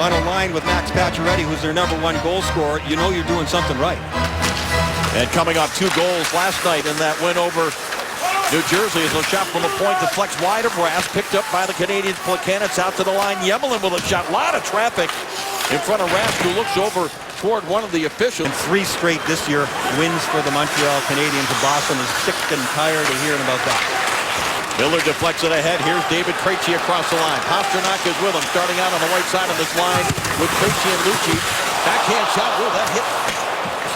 on a line with Max Pacioretty, who's their #1 goal scorer, you know you're doing something right. And coming off 2 goals last night in that win over New Jersey is a shot from the point deflects wide of Rask, picked up by the Canadiens. Plekanec out to the line. Yemelin with a shot. A lot of traffic in front of Rask, who looks over toward one of the officials. And 3 straight this year wins for the Montreal Canadiens. Boston is sick and tired of hearing about that. Miller deflects it ahead. Here's David Krejci across the line. Pastrnak is with him, starting out on the right side of this line with Krejci and Lucic. Backhand shot. Oh, that hit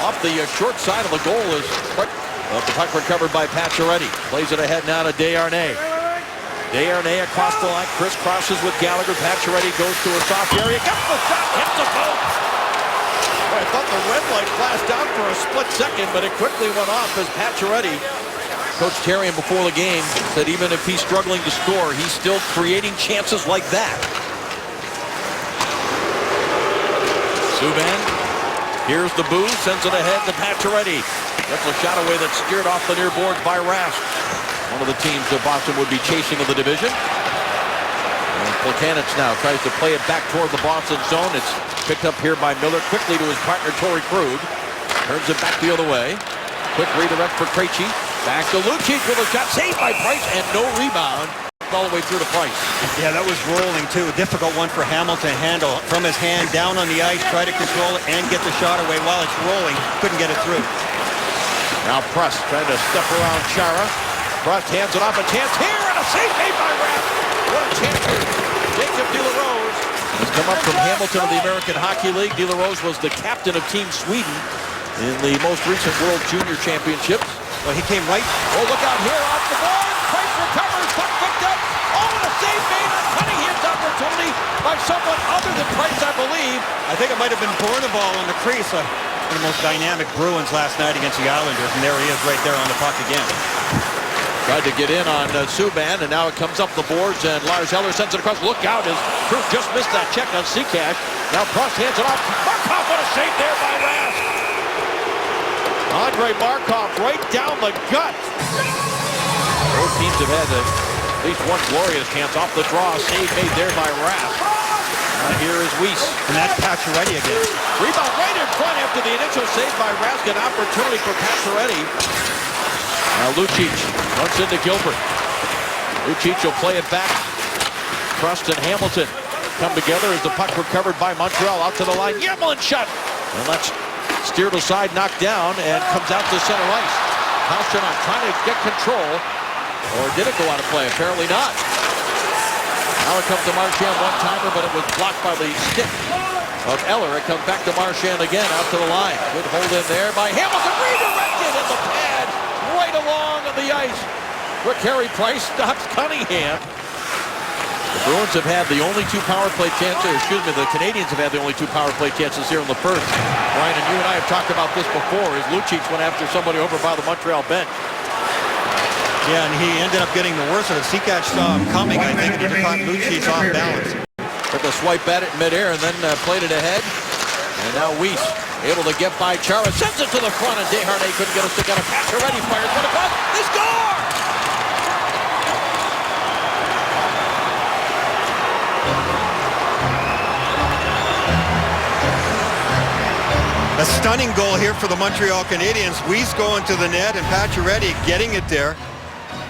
off the short side of the goal is the puck recovered by Pacioretty. Plays it ahead now to Desharnais. Desharnais across the line. Crisscrosses with Gallagher. Pacioretty goes to a soft area. Gets the shot. Hits the post. I thought the red light flashed out for a split second, but it quickly went off as Pacioretty. Coach Therrien before the game said even if he's struggling to score, he's still creating chances like that. Subban, here's the boost, sends it ahead to Pacioretty. That's a shot away that's steered off the near boards by Rask. One of the teams that Boston would be chasing in the division. And Plekanec now tries to play it back toward the Boston zone. It's picked up here by Miller quickly to his partner Torrey Krug. Turns it back the other way. Quick redirect for Krejci. Back to Lucic with a shot saved by Price and no rebound all the way through to Price. Yeah, that was rolling too. A difficult one for Hamilton to handle. From his hand down on the ice, try to control it and get the shot away while it's rolling. Couldn't get it through. Now Prust trying to step around Chara. Prust hands it off, a chance here and a save made by Rask. What a chance here. Jacob De La Rose has come up from Hamilton of the American Hockey League. De La Rose was the captain of Team Sweden in the most recent World Junior Championships. Well, he came right. Oh, look out here off the board. Price recovers. Puck picked up. Oh, and a save made. A Cunningham's opportunity by someone other than Price, I believe. I think it might have been Bournival on the crease. One of the most dynamic Bruins last night against the Islanders, and there he is right there on the puck again. Tried to get in on Subban, and now it comes up the boards, and Lars Eller sends it across. Look out, as Krug just missed that check on Seacash. Now Prust hands it off. Markov, what a save there by Rask. Andre Markov right down the gut. Both teams have had at least one glorious chance off the draw. Save made there by Rask. Here is Weiss. And that's Pacioretty again. Rebound right in front after the initial save by Rask. An opportunity for Pacioretty. Now Lucic runs into Gilbert. Lucic will play it back. Prust and Hamilton come together as the puck recovered by Montreal out to the line. Yemelin shot. And that's steered aside, knocked down, and comes out to center ice. Pastrnak trying to get control. Or did it go out of play? Apparently not. Now it comes to Marchand one-timer, but it was blocked by the stick of Eller. It comes back to Marchand again, out to the line. Good hold in there by Hamilton. Redirected at the pad, right along on the ice. Rick Harry Price stops Cunningham. The Bruins have had the only 2 power play chances, the Canadiens have had the only 2 power play chances here in the first. Brian, and you and I have talked about this before, as Lucic went after somebody over by the Montreal bench. Yeah, and he ended up getting the worst of it. Seacash saw him coming, I think, and he caught Lucic off balance. Took a swipe at it midair and then played it ahead. And now Weiss able to get by Chara, sends it to the front, and Desharnais couldn't get a stick on a pass. Already fires for the puck. They score! A stunning goal here for the Montreal Canadiens. Weiss going to the net and Pacioretty getting it there.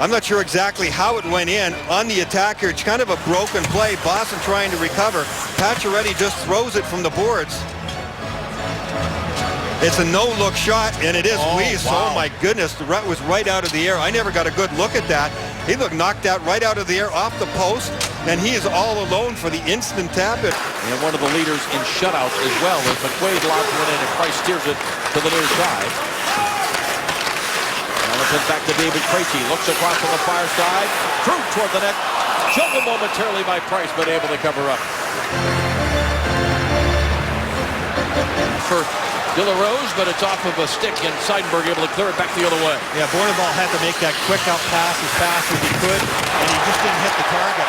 I'm not sure exactly how it went in. On the attacker, it's kind of a broken play. Boston trying to recover. Pacioretty just throws it from the boards. It's a no-look shot, and it is Weiss. Wow. Oh, my goodness. The rut was right out of the air. I never got a good look at that. He looked knocked out right out of the air off the post, and he is all alone for the instant tap-in. And one of the leaders in shutouts as well, as McQuaid lobs one in and Price steers it to the near side. Hamilton back to David Krejci, looks across on the far side, Krug toward the net, juggled momentarily by Price, but able to cover up. For De La Rose, but it's off of a stick, and Seidenberg able to clear it back the other way. Yeah, Bournival had to make that quick out pass as fast as he could, and he just didn't hit the target.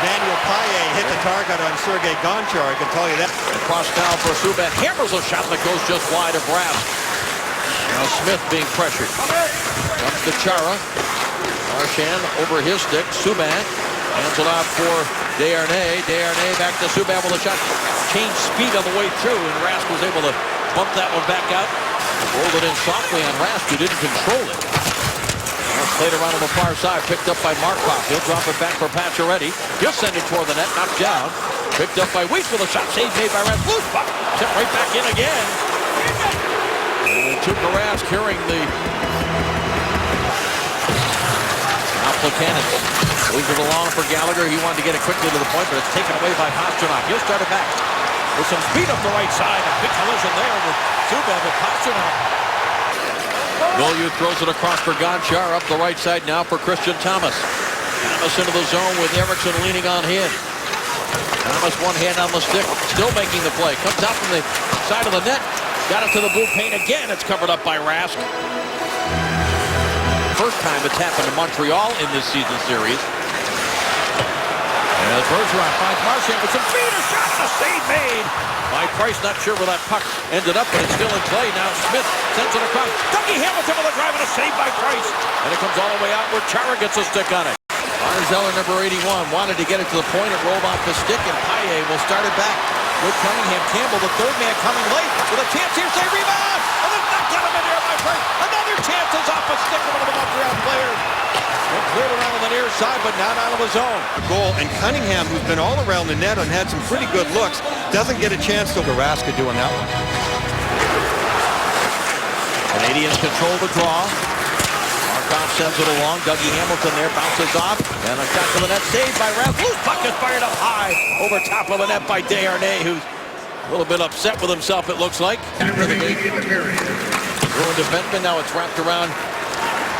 Daniel Paille hit the target on Sergei Gonchar, I can tell you that. Across now for Subban, hammers a shot that goes just wide of Rask. Now Smith being pressured. Comes to Chara. Marchand over his stick. Subban hands it off for Desharnais back to Subban with a shot. Changed speed on the way through, and Rask was able to bump that one back out. Rolled it in softly on Rask, who didn't control it. Well, played around on the far side, picked up by Markov. He'll drop it back for Pacioretty. He'll send it toward the net, knocked down. Picked up by Weiss with a shot, save made by Rask. Loose puck, tipped right back in again. And Tuukka Rask carrying the... Now Plekanec leaves it along for Gallagher. He wanted to get it quickly to the point, but it's taken away by Pastrnak. He'll start it back with some speed up the right side. A big collision there with Subban with Pastrnak. Beaulieu throws it across for Gonchar up the right side now for Christian Thomas. Thomas into the zone with Eriksson leaning on him. Thomas one hand on the stick, still making the play. Comes out from the side of the net. Got it to the blue paint again. It's covered up by Rask. First time it's happened to Montreal in this season series. And Bergeron finds Marchand with some feet. A shot, the save made by Price. Not sure where that puck ended up, but it's still in play. Now Smith sends it across. Dougie Hamilton with a drive and a save by Price. And it comes all the way out where Chara gets a stick on it. Barzell, number 81, wanted to get it to the point. It rolled off the stick, and Paille will start it back with Cunningham. Campbell, the third man, coming late with a chance here. Save, rebound! And then knocked out of midair by Price. Another chance is off a stick of one of the Montreal players. And cleared around on the near side, but not out of his own. Goal, and Cunningham, who's been all around the net and had some pretty good looks, doesn't get a chance to Rask doing that one. Canadians control the draw. Markov sends it along. Dougie Hamilton there bounces off. And a shot to the net, saved by Rask. Loose puck is fired up high over top of the net by Desharnais, who's a little bit upset with himself, it looks like. After the game. Going to Benton, now it's wrapped around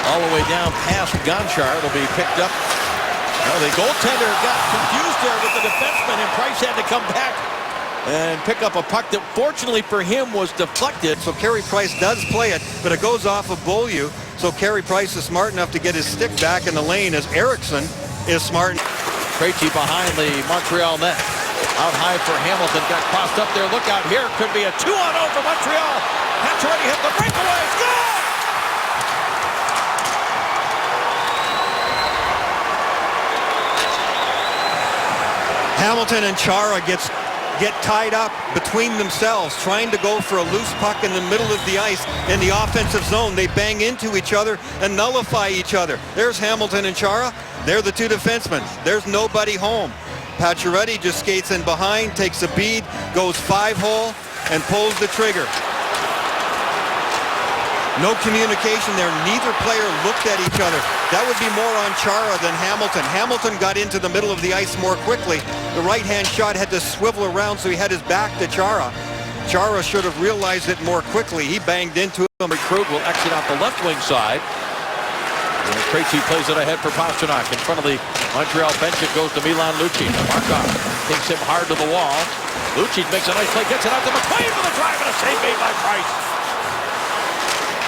all the way down past Gonchar. It'll be picked up. Well, the goaltender got confused there with the defenseman, and Price had to come back and pick up a puck that, fortunately for him, was deflected. So Carey Price does play it, but it goes off of Beaulieu. So Carey Price is smart enough to get his stick back in the lane, as Eriksson is smart. Krejci behind the Montreal net. Out high for Hamilton. Got crossed up there. Look out here. Could be a 2-on-0 for Montreal. Pacioretty hit the breakaway. Goal! Hamilton and Chara get tied up between themselves, trying to go for a loose puck in the middle of the ice in the offensive zone. They bang into each other and nullify each other. There's Hamilton and Chara. They're the two defensemen. There's nobody home. Pacioretty just skates in behind, takes a bead, goes 5-hole, and pulls the trigger. No communication there. Neither player looked at each other. That would be more on Chara than Hamilton. Hamilton got into the middle of the ice more quickly. The right-hand shot had to swivel around, so he had his back to Chara. Chara should have realized it more quickly. He banged into him. Krug will exit out the left wing side. And Krejci plays it ahead for Pastrnak. In front of the Montreal bench, it goes to Milan Lucic. Markov takes him hard to the wall. Lucic makes a nice play, gets it out to McLean with a drive and a save made by Price.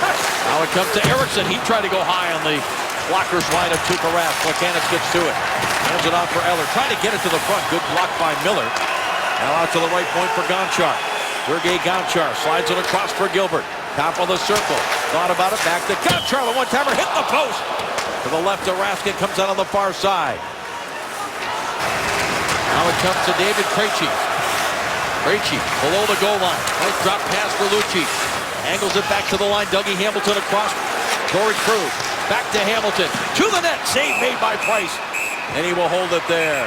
Now it comes to Eriksson. He tried to go high on the blockers line of Tuukka Rask. Plekanec gets to it. Hands it off for Eller. Trying to get it to the front. Good block by Miller. Now out to the right point for Gonchar. Sergei Gonchar slides it across for Gilbert. Top of the circle. Thought about it. Back to Gonchar. The one-timer hit the post. To the left of Rask. It comes out on the far side. Now it comes to David Krejci. Krejci below the goal line. Nice drop pass for Lucic. Angles it back to the line. Dougie Hamilton across. Torrey Krug. Back to Hamilton. To the net. Save made by Price. And he will hold it there.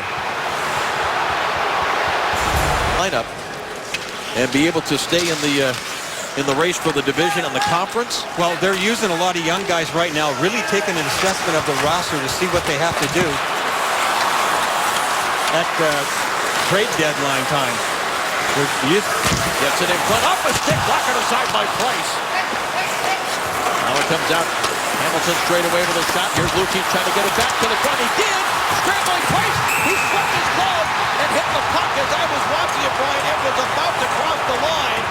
Lineup. And be able to stay in the race for the division and the conference. Well, they're using a lot of young guys right now, really taking an assessment of the roster to see what they have to do at trade deadline time. Gets it in front. Up a stick. Blocker aside by Price. Now it comes out. Hamilton straight away with a shot. Here's Lucic trying to get it back to the front. He did. Scrambling Price. He swept his glove and hit the puck as I was watching it. Brian It was about to cross the line.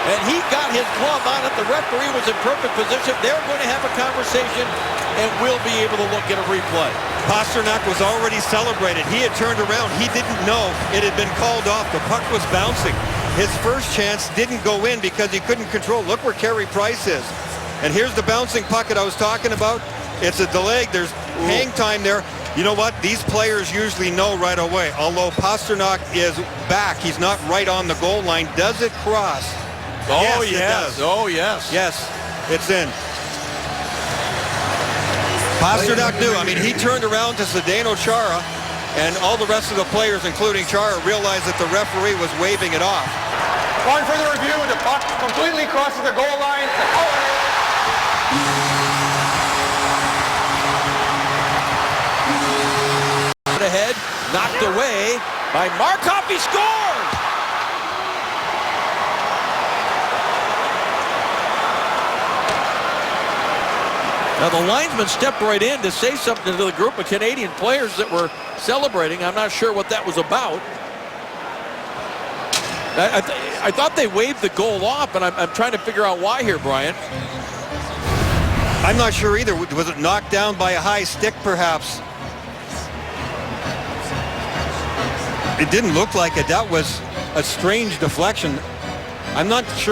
And he got his glove on it. The referee was in perfect position. They're going to have a conversation and we'll be able to look at a replay. Pastrnak was already celebrated. He had turned around. He didn't know it had been called off. The puck was bouncing. His first chance didn't go in because he couldn't control. Look where Carey Price is. And here's the bouncing puck that I was talking about. It's a delay. There's hang time there. You know what? These players usually know right away. Although Pastrnak is back, he's not right on the goal line. Does it cross? Oh, yes. It does. Oh, yes. Yes, it's in. Pastrnak knew. I mean, he turned around to Zdeno Chara, and all the rest of the players, including Chara, realized that the referee was waving it off. On further review, the puck completely crosses the goal line. Ahead, knocked away by Markov. He scores! Now the linesman stepped right in to say something to the group of Canadian players that were celebrating. I'm not sure what that was about. I thought they waved the goal off, and I'm trying to figure out why here, Brian. I'm not sure either. Was it knocked down by a high stick, perhaps? It didn't look like it. That was a strange deflection. I'm not sure.